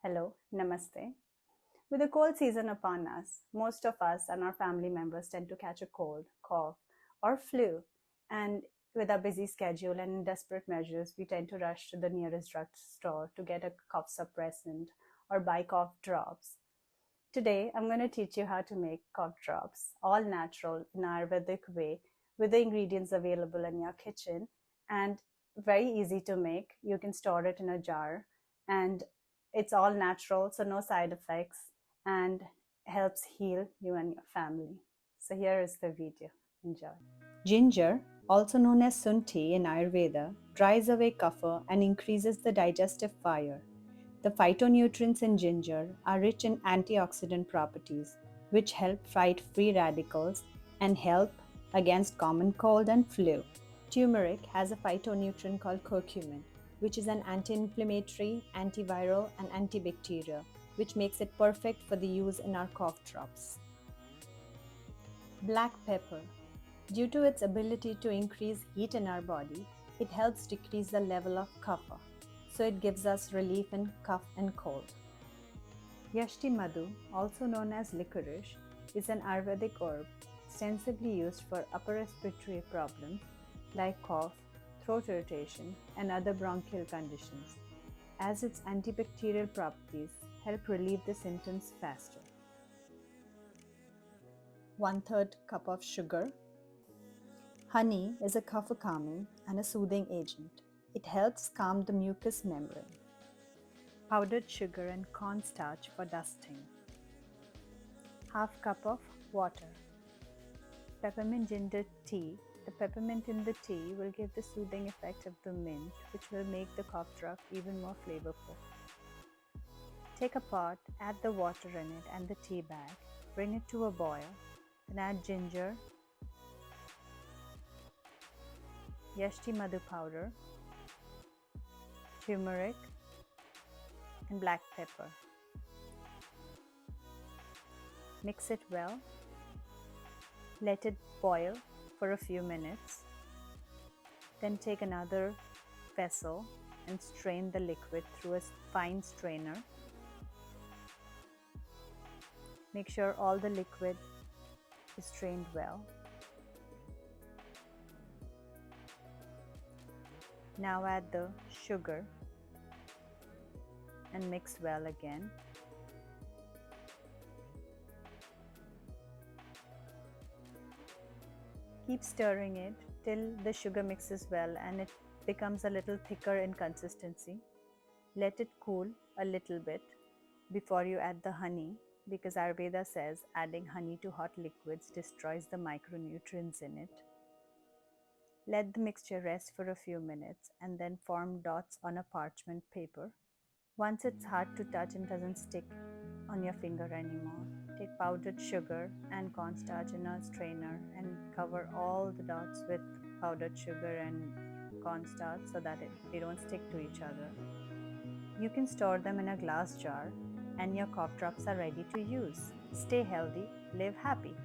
Hello, namaste. With the cold season upon us, most of us and our family members tend to catch a cold, cough, or flu. And with our busy schedule and in desperate measures, we tend to rush to the nearest drugstore to get a cough suppressant or buy cough drops. Today, I'm going to teach you how to make cough drops, all natural in Ayurvedic way, with the ingredients available in your kitchen and very easy to make. You can store it in a jar and it's all natural, so no side effects and helps heal you and your family. So here is the video. Enjoy. Ginger, also known as sunti in Ayurveda, dries away kapha and increases the digestive fire. The phytonutrients in ginger are rich in antioxidant properties, which help fight free radicals and help against common cold and flu. Turmeric has a phytonutrient called curcumin, which is an anti-inflammatory, antiviral, and antibacterial, which makes it perfect for the use in our cough drops. Black pepper. Due to its ability to increase heat in our body, it helps decrease the level of kapha, so it gives us relief in cough and cold. Yashti Madhu, also known as licorice, is an Ayurvedic herb extensively used for upper respiratory problems like cough, throat irritation, and other bronchial conditions, as its antibacterial properties help relieve the symptoms faster. 1/3 cup of sugar. Honey is a cough calming and a soothing agent. It helps calm the mucous membrane. Powdered sugar and cornstarch for dusting. 1/2 cup of water. Peppermint ginger tea. The peppermint in the tea will give the soothing effect of the mint, which will make the cough drop even more flavorful. Take a pot, add the water in it and the tea bag, bring it to a boil, then add ginger, Yashti Madhu powder, turmeric, and black pepper. Mix it well. Let it boil for a few minutes. Then take another vessel and strain the liquid through a fine strainer. Make sure all the liquid is strained well. Now add the sugar and mix well again. Keep stirring it till the sugar mixes well and it becomes a little thicker in consistency. Let it cool a little bit before you add the honey, because Ayurveda says adding honey to hot liquids destroys the micronutrients in it. Let the mixture rest for a few minutes and then form dots on a parchment paper. Once it's hard to touch and doesn't stick on your finger anymore, take powdered sugar and cornstarch in a strainer and cover all the dots with powdered sugar and cornstarch so that they don't stick to each other. You can store them in a glass jar and your cough drops are ready to use. Stay healthy, live happy.